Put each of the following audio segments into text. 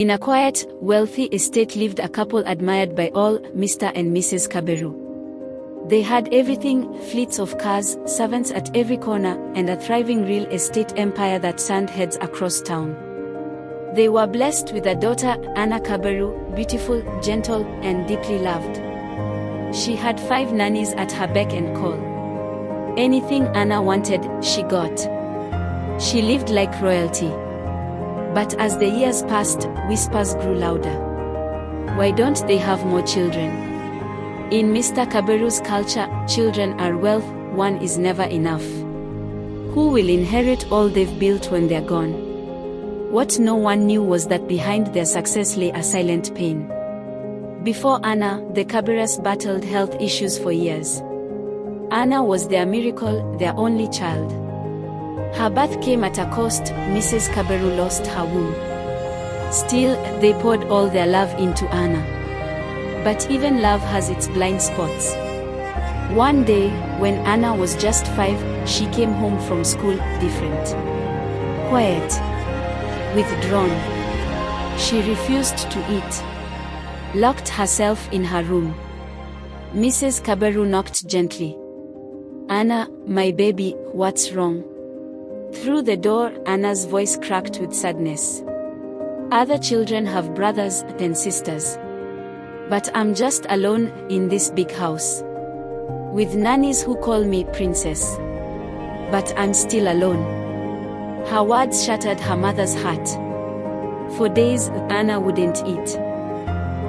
In a quiet, wealthy estate lived a couple admired by all, Mr. and Mrs. Kabiru. They had everything, fleets of cars, servants at every corner, and a thriving real estate empire that turned heads across town. They were blessed with a daughter, Anna Kabiru, beautiful, gentle, and deeply loved. She had 5 nannies at her beck and call. Anything Anna wanted, she got. She lived like royalty. But as the years passed, whispers grew louder. Why don't they have more children? In Mr. Kabiru's culture, children are wealth, one is never enough. Who will inherit all they've built when they're gone? What no one knew was that behind their success lay a silent pain. Before Anna, the Kabirus battled health issues for years. Anna was their miracle, their only child. Her birth came at a cost. Mrs. Kabiru lost her womb. Still, they poured all their love into Anna. But even love has its blind spots. One day, when Anna was just 5, she came home from school, different. Quiet. Withdrawn. She refused to eat. Locked herself in her room. Mrs. Kabiru knocked gently. Anna, my baby, what's wrong? Through the door, Anna's voice cracked with sadness. Other children have brothers and sisters. But I'm just alone in this big house. With nannies who call me princess. But I'm still alone. Her words shattered her mother's heart. For days, Anna wouldn't eat.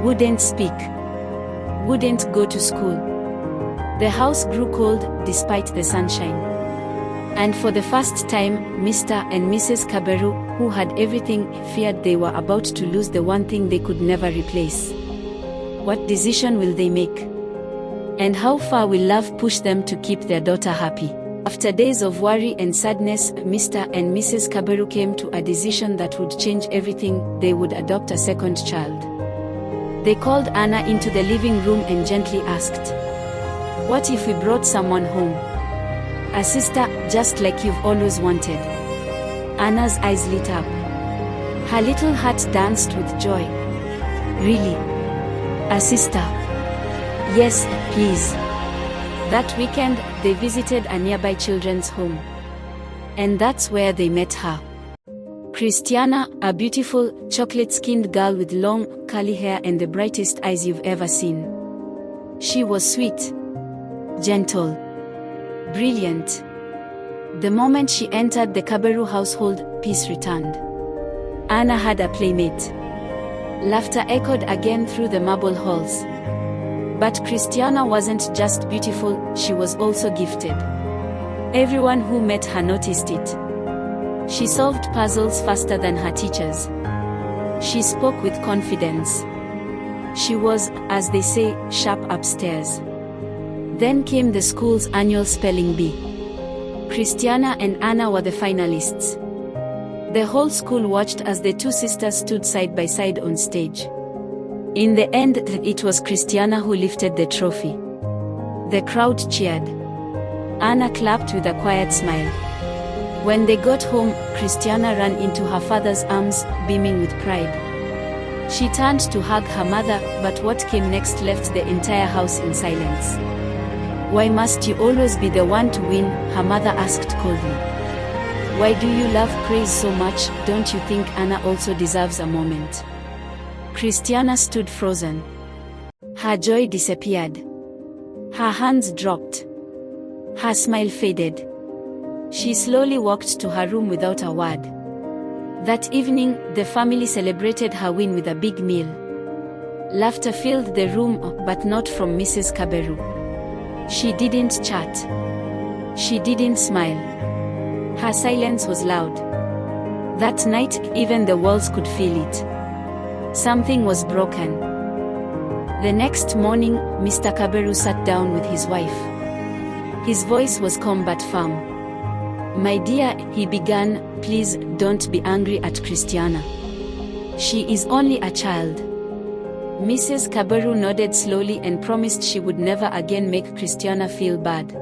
Wouldn't speak. Wouldn't go to school. The house grew cold despite the sunshine. And for the first time, Mr. and Mrs. Kabiru, who had everything, feared they were about to lose the one thing they could never replace. What decision will they make? And how far will love push them to keep their daughter happy? After days of worry and sadness, Mr. and Mrs. Kabiru came to a decision that would change everything. They would adopt a second child. They called Anna into the living room and gently asked, "What if we brought someone home? A sister, just like you've always wanted." Anna's eyes lit up. Her little heart danced with joy. Really? A sister? Yes, please. That weekend, they visited a nearby children's home. And that's where they met her. Christiana, a beautiful, chocolate-skinned girl with long, curly hair and the brightest eyes you've ever seen. She was sweet, gentle, brilliant. The moment she entered the Kabiru household, peace returned. Anna had a playmate. Laughter echoed again through the marble halls. But Christiana wasn't just beautiful, she was also gifted. Everyone who met her noticed it. She solved puzzles faster than her teachers. She spoke with confidence. She was, as they say, sharp upstairs. Then came the school's annual spelling bee. Christiana and Anna were the finalists. The whole school watched as the two sisters stood side by side on stage. In the end, it was Christiana who lifted the trophy. The crowd cheered. Anna clapped with a quiet smile. When they got home, Christiana ran into her father's arms, beaming with pride. She turned to hug her mother, but what came next left the entire house in silence. "Why must you always be the one to win?" her mother asked coldly. "Why do you love praise so much? Don't you think Anna also deserves a moment?" Christiana stood frozen. Her joy disappeared. Her hands dropped. Her smile faded. She slowly walked to her room without a word. That evening, the family celebrated her win with a big meal. Laughter filled the room, but not from Mrs. Kabiru. She didn't chat. She didn't smile. Her silence was loud. That night, even the walls could feel it. Something was broken. The next morning, Mr. Kabiru sat down with his wife. His voice was calm but firm. "My dear," he began, "please don't be angry at Christiana. She is only a child." Mrs. Kabiru nodded slowly and promised she would never again make Christiana feel bad.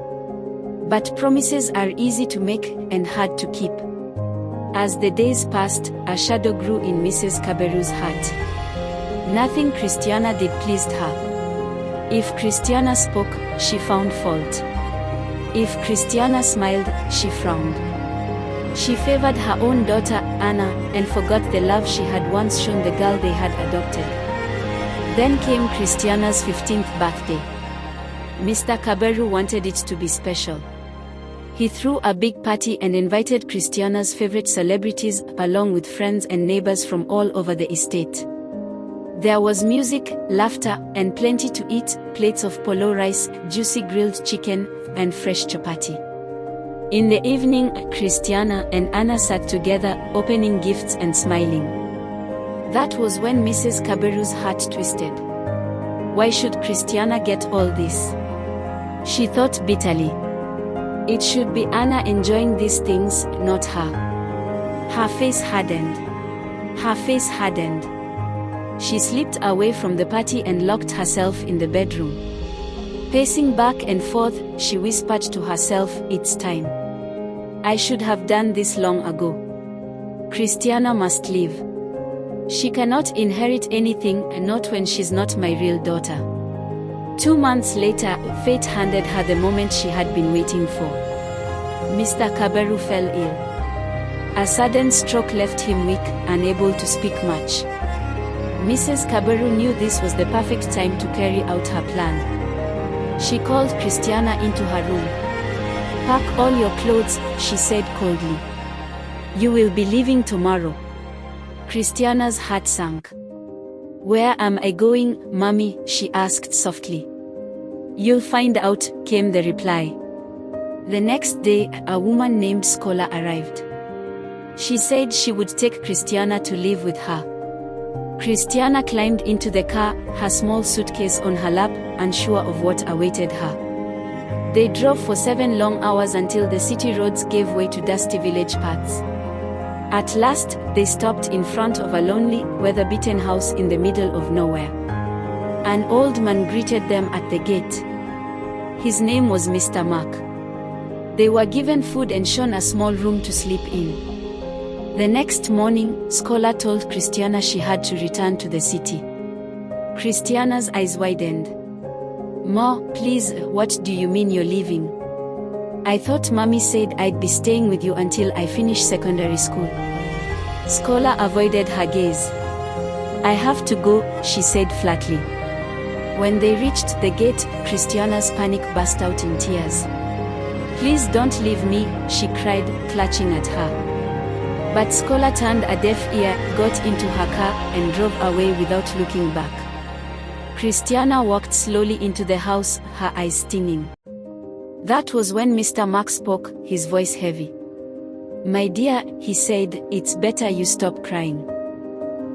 But promises are easy to make and hard to keep. As the days passed, a shadow grew in Mrs. Kabiru's heart. Nothing Christiana did pleased her. If Christiana spoke, she found fault. If Christiana smiled, she frowned. She favored her own daughter, Anna, and forgot the love she had once shown the girl they had adopted. Then came Christiana's 15th birthday. Mr. Kabiru wanted it to be special. He threw a big party and invited Christiana's favorite celebrities, along with friends and neighbors from all over the estate. There was music, laughter, and plenty to eat, plates of polo rice, juicy grilled chicken, and fresh chapati. In the evening, Christiana and Anna sat together, opening gifts and smiling. That was when Mrs. Kabiru's heart twisted. Why should Christiana get all this? She thought bitterly. It should be Anna enjoying these things, not her. Her face hardened. Her face hardened. She slipped away from the party and locked herself in the bedroom. Pacing back and forth, she whispered to herself, "It's time. I should have done this long ago. Christiana must leave. She cannot inherit anything, not when she's not my real daughter." 2 months later, fate handed her the moment she had been waiting for. Mr. Kabiru fell ill. A sudden stroke left him weak, unable to speak much. Mrs. Kabiru knew this was the perfect time to carry out her plan. She called Christiana into her room. "Pack all your clothes," she said coldly. "You will be leaving tomorrow." Christiana's heart sank. "Where am I going, Mommy?" she asked softly. "You'll find out," came the reply. The next day, a woman named Scholar arrived. She said she would take Christiana to live with her. Christiana climbed into the car, her small suitcase on her lap, unsure of what awaited her. They drove for 7 long hours until the city roads gave way to dusty village paths. At last, they stopped in front of a lonely, weather-beaten house in the middle of nowhere. An old man greeted them at the gate. His name was Mr. Mark. They were given food and shown a small room to sleep in. The next morning, Scholar told Christiana she had to return to the city. Christiana's eyes widened. "Ma, please, what do you mean you're leaving? I thought Mommy said I'd be staying with you until I finish secondary school." Scholar avoided her gaze. "I have to go," she said flatly. When they reached the gate, Christiana's panic burst out in tears. "Please don't leave me," she cried, clutching at her. But Scholar turned a deaf ear, got into her car, and drove away without looking back. Christiana walked slowly into the house, her eyes stinging. That was when Mr. Mark spoke, his voice heavy. "My dear," he said, "it's better you stop crying.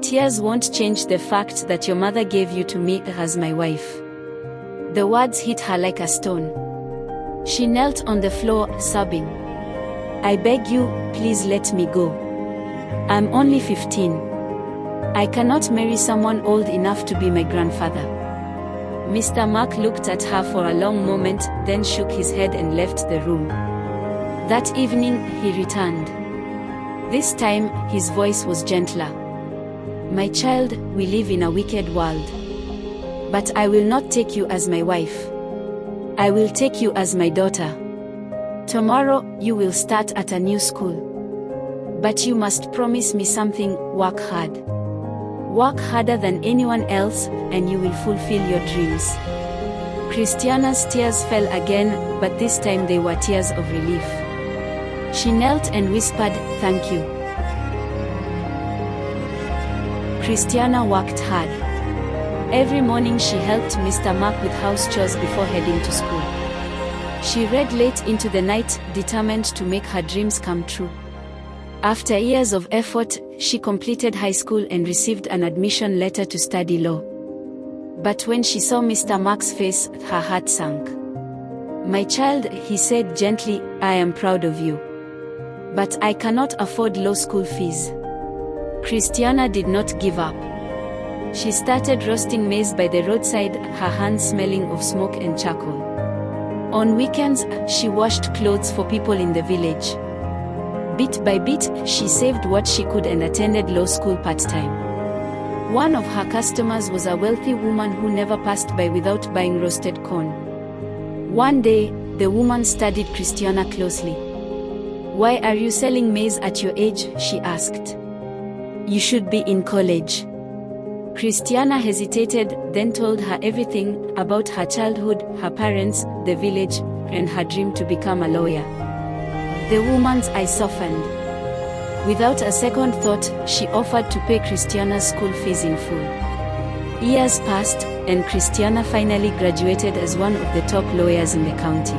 Tears won't change the fact that your mother gave you to me as my wife." The words hit her like a stone. She knelt on the floor, sobbing. "I beg you, please let me go. I'm only 15. I cannot marry someone old enough to be my grandfather." Mr. Mark looked at her for a long moment, then shook his head and left the room. That evening, he returned. This time, his voice was gentler. "My child, we live in a wicked world. But I will not take you as my wife. I will take you as my daughter. Tomorrow, you will start at a new school. But you must promise me something: work hard. Work harder than anyone else, and you will fulfill your dreams." Christiana's tears fell again, but this time they were tears of relief. She knelt and whispered, "Thank you." Christiana worked hard. Every morning she helped Mr. Mark with house chores before heading to school. She read late into the night, determined to make her dreams come true. After years of effort, she completed high school and received an admission letter to study law. But when she saw Mr. Mark's face, her heart sank. "My child," he said gently, "I am proud of you. But I cannot afford law school fees." Christiana did not give up. She started roasting maize by the roadside, her hands smelling of smoke and charcoal. On weekends, she washed clothes for people in the village. Bit by bit, she saved what she could and attended law school part-time. One of her customers was a wealthy woman who never passed by without buying roasted corn. One day, the woman studied Christiana closely. "Why are you selling maize at your age?" she asked. "You should be in college." Christiana hesitated, then told her everything about her childhood, her parents, the village, and her dream to become a lawyer. The woman's eyes softened. Without a second thought, she offered to pay Christiana's school fees in full. Years passed, and Christiana finally graduated as one of the top lawyers in the county.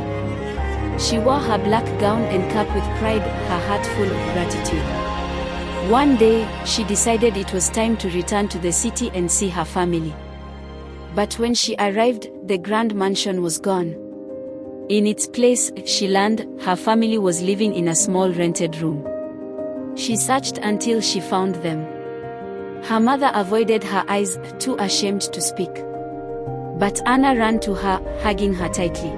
She wore her black gown and cap with pride, her heart full of gratitude. One day, she decided it was time to return to the city and see her family. But when she arrived, the grand mansion was gone. In its place, she learned, her family was living in a small rented room. She searched until she found them. Her mother avoided her eyes, too ashamed to speak. But Anna ran to her, hugging her tightly.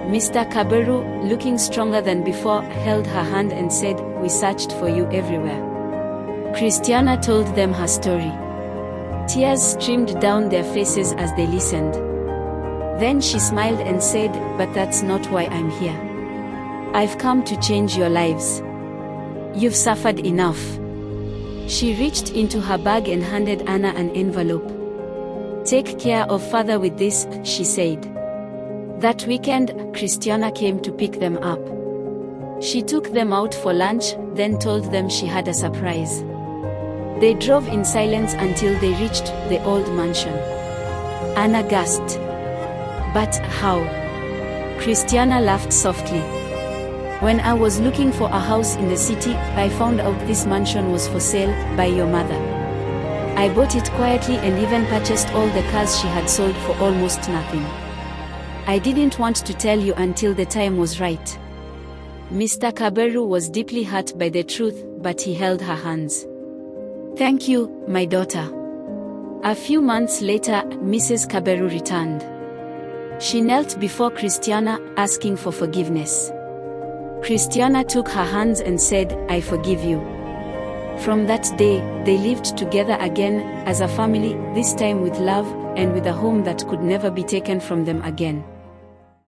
Mr. Kabiru, looking stronger than before, held her hand and said, "We searched for you everywhere." Christiana told them her story. Tears streamed down their faces as they listened. Then she smiled and said, "But that's not why I'm here. I've come to change your lives. You've suffered enough." She reached into her bag and handed Anna an envelope. "Take care of father with this," she said. That weekend, Christiana came to pick them up. She took them out for lunch, then told them she had a surprise. They drove in silence until they reached the old mansion. Anna gasped. "But how?" Christiana laughed softly. "When I was looking for a house in the city, I found out this mansion was for sale by your mother. I bought it quietly and even purchased all the cars she had sold for almost nothing. I didn't want to tell you until the time was right." Mr. Kabiru was deeply hurt by the truth, but he held her hands. "Thank you, my daughter." A few months later, Mrs. Kabiru returned. She knelt before Christiana, asking for forgiveness. Christiana took her hands and said, "I forgive you." From that day, they lived together again, as a family, this time with love, and with a home that could never be taken from them again.